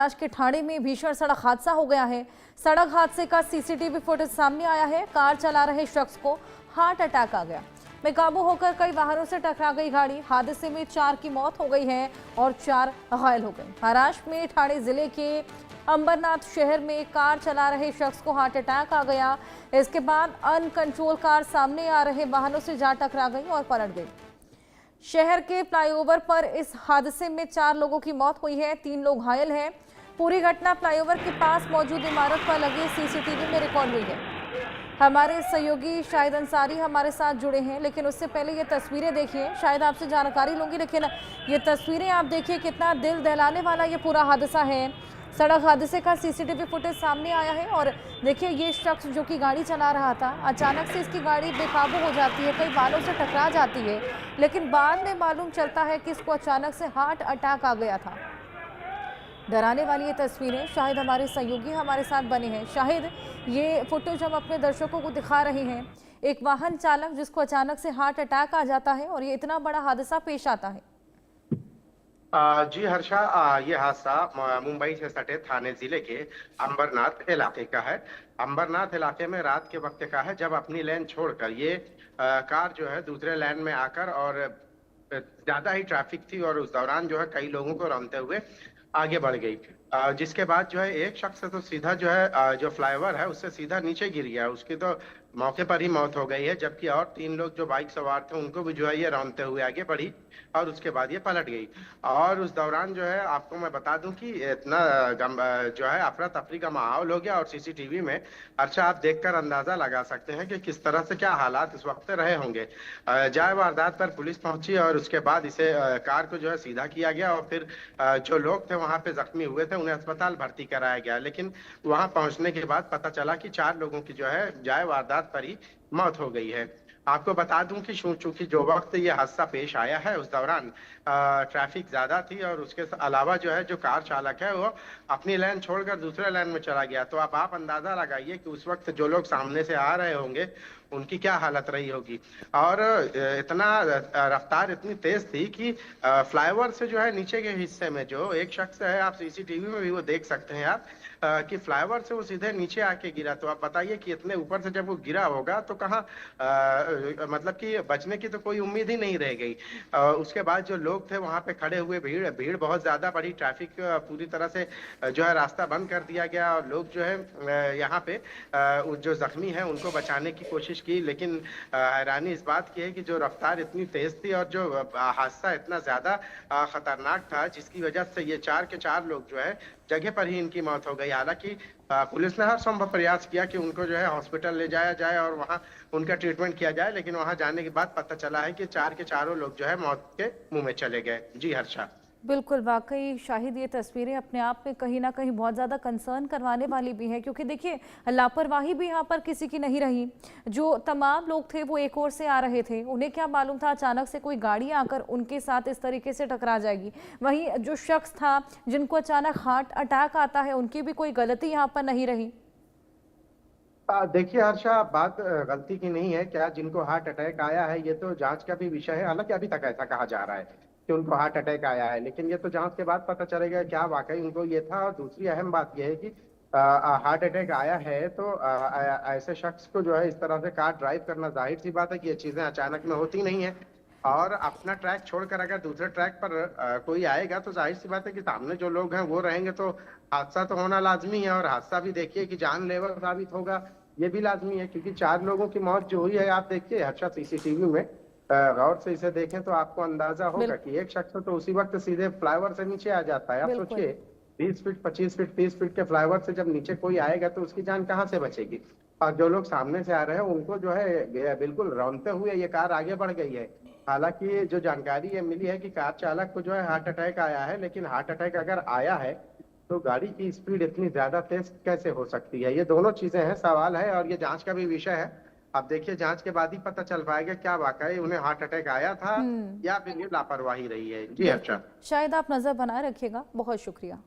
महाराष्ट्र के ठाणे में भीषण सड़क हादसा हो गया है। सड़क हादसे का सीसीटीवी फुटेज सामने आया है। कार चला रहे शख्स को हार्ट अटैक आ गया। बेकाबू होकर कई वाहनों से टकरा गई गाड़ी। हादसे में 4 की मौत हो गई है और 4 घायल हो गए। महाराष्ट्र में ठाणे जिले के अंबरनाथ शहर में कार चला रहे शख्स को हार्ट अटैक आ गया। इसके बाद अनकंट्रोल कार सामने आ रहे वाहनों से जा टकरा गई और पलट गई। शहर के फ्लाईओवर पर इस हादसे में 4 लोगों की मौत हुई है, 3 लोग घायल हैं। पूरी घटना फ्लाईओवर के पास मौजूद इमारत पर लगे सीसीटीवी में रिकॉर्ड हुई है। हमारे सहयोगी शाहिद अंसारी हमारे साथ जुड़े हैं, लेकिन उससे पहले ये तस्वीरें देखिए। शायद आपसे जानकारी लूंगी, लेकिन ये तस्वीरें आप देखिए, कितना दिल दहलाने वाला ये पूरा हादसा है। सड़क हादसे का सीसीटीवी फुटेज सामने आया है और देखिए ये शख्स जो कि गाड़ी चला रहा था, अचानक से इसकी गाड़ी बेकाबू हो जाती है, कई वाहनों से टकरा जाती है, लेकिन बाद में मालूम चलता है कि इसको अचानक से हार्ट अटैक आ गया था। डराने वाली ये तस्वीरें शाहिद हमारे सहयोगी हमारे साथ बने हैं। शाहिद, ये फुटेज हम अपने दर्शकों को दिखा रहे हैं। एक वाहन चालक जिसको अचानक से हार्ट अटैक आ जाता है और ये इतना बड़ा हादसा पेश आता है। जी हर्षा, ये हादसा मुंबई से सटे थाने जिले के अंबरनाथ इलाके का है। अंबरनाथ इलाके में रात के वक्त का है, जब अपनी लेन छोड़कर ये कार जो है दूसरे लेन में आकर, और ज्यादा ही ट्रैफिक थी और उस दौरान जो है कई लोगों को रौंदते हुए आगे बढ़ गई। जिसके बाद जो है एक शख्स तो सीधा जो है जो फ्लाईओवर है उससे सीधा नीचे गिर गया, उसकी तो मौके पर ही मौत हो गई है। जबकि और 3 लोग जो बाइक सवार थे उनको भी जो है ये रौंदते हुए आगे बढ़ी और उसके बाद ये पलट गई। और उस दौरान जो है आपको मैं बता दूं कि इतना जो है अफरा तफरी का माहौल हो गया। और सीसीटीवी में अच्छा आप देखकर अंदाजा लगा सकते हैं कि किस तरह से क्या हालात इस वक्त रहे होंगे। जाए वारदात पर पुलिस पहुंची और उसके बाद इसे कार को जो है सीधा किया गया और फिर जो लोग थे वहां पे जख्मी हुए थे उन्हें अस्पताल भर्ती कराया गया। लेकिन वहां पहुंचने के बाद पता चला कि 4 लोगों की जो है जाए वारदात पर ही मौत हो गई है। आपको बता दूं कि चूंकि जो वक्त ये हादसा पेश आया है उस दौरान ट्रैफिक ज्यादा थी और उसके अलावा जो है जो कार चालक है वो अपनी लाइन छोड़कर दूसरे लाइन में चला गया। तो अब आप अंदाजा लगाइए कि उस वक्त जो लोग सामने से आ रहे होंगे उनकी क्या हालत रही होगी। और इतना रफ्तार इतनी तेज थी कि फ्लाईओवर से जो है नीचे के हिस्से में जो एक शख्स है, आप सीसीटीवी में भी वो देख सकते हैं आप कि फ्लाईओवर से वो सीधे नीचे आके गिरा। तो आप बताइए कि इतने ऊपर से जब वो गिरा होगा तो कहाँ मतलब कि बचने की तो कोई उम्मीद ही नहीं रह गई। उसके बाद जो लोग थे वहां पे खड़े हुए, भीड़ बहुत ज्यादा बढ़ी, ट्रैफिक पूरी तरह से जो है रास्ता बंद कर दिया गया और लोग जो है यहाँ पे जो जख्मी है उनको बचाने की कोशिश की। लेकिन हैरानी इस बात की है कि जो रफ्तार इतनी तेज थी और जो हादसा इतना ज्यादा खतरनाक था जिसकी वजह से ये 4 के 4 लोग जो है जगह पर ही इनकी मौत हो गई। हालांकि पुलिस ने हर संभव प्रयास किया कि उनको जो है हॉस्पिटल ले जाया जाए और वहां उनका ट्रीटमेंट किया जाए, लेकिन वहां जाने के बाद पता चला है कि 4 के चारों लोग जो है मौत के मुंह में चले गए। जी हर्षा। बिल्कुल, वाकई शाहिद ये तस्वीरें अपने आप में कहीं ना कहीं बहुत ज़्यादा कंसर्न करवाने वाली भी हैं, क्योंकि देखिए लापरवाही भी यहाँ पर किसी की नहीं रही। जो तमाम लोग थे वो एक ओर से आ रहे थे, उन्हें क्या मालूम था अचानक से कोई गाड़ी आकर उनके साथ इस तरीके से टकरा जाएगी। वहीं जो शख्स था जिनको अचानक हार्ट अटैक आता है उनकी भी कोई गलती यहाँ पर नहीं रही। देखिए हर्षा, बात गलती की नहीं है। क्या जिनको हार्ट अटैक आया है ये तो जांच का भी विषय है। हालांकि अभी तक ऐसा कहा जा रहा है कि उनको हार्ट अटैक आया है, लेकिन ये तो जांच के बाद पता चलेगा क्या वाकई उनको ये था। और दूसरी अहम बात यह है कि हार्ट अटैक आया है तो ऐसे शख्स को जो है इस तरह से कार ड्राइव करना, जाहिर सी बात है कि ये चीजें अचानक में होती नहीं है। और अपना ट्रैक छोड़कर अगर दूसरे ट्रैक पर कोई आएगा तो जाहिर सी बात है कि सामने जो लोग हैं वो रहेंगे, तो हादसा तो होना लाजमी है। और हादसा भी देखिए कि जानलेवा साबित होगा, ये भी लाजमी है, क्योंकि 4 लोगों की मौत जो हुई है आप देखिए हर्षा सीसीटीवी में गौर से इसे देखें तो आपको अंदाजा होगा कि एक शख्स तो उसी वक्त सीधे फ्लाईओवर से नीचे आ जाता है। आप सोचिए 20 फीट 25 फीट 30 फीट के फ्लाईओवर से जब नीचे कोई आएगा तो उसकी जान कहाँ से बचेगी। और जो लोग सामने से आ रहे हैं उनको जो है बिल्कुल रौंदते हुए ये कार आगे बढ़ गई है। हालांकि जो जानकारी ये मिली है कि कार चालक को जो है हार्ट अटैक आया है, लेकिन हार्ट अटैक अगर आया है तो गाड़ी की स्पीड इतनी ज्यादा तेज कैसे हो सकती है। ये दोनों चीजें हैं, सवाल है और ये जांच का भी विषय है। अब देखिए जांच के बाद ही पता चल पाएगा क्या वाकई उन्हें हार्ट अटैक आया था या फिर ये लापरवाही रही है। जी अच्छा, शायद आप नजर बनाए रखिएगा। बहुत शुक्रिया।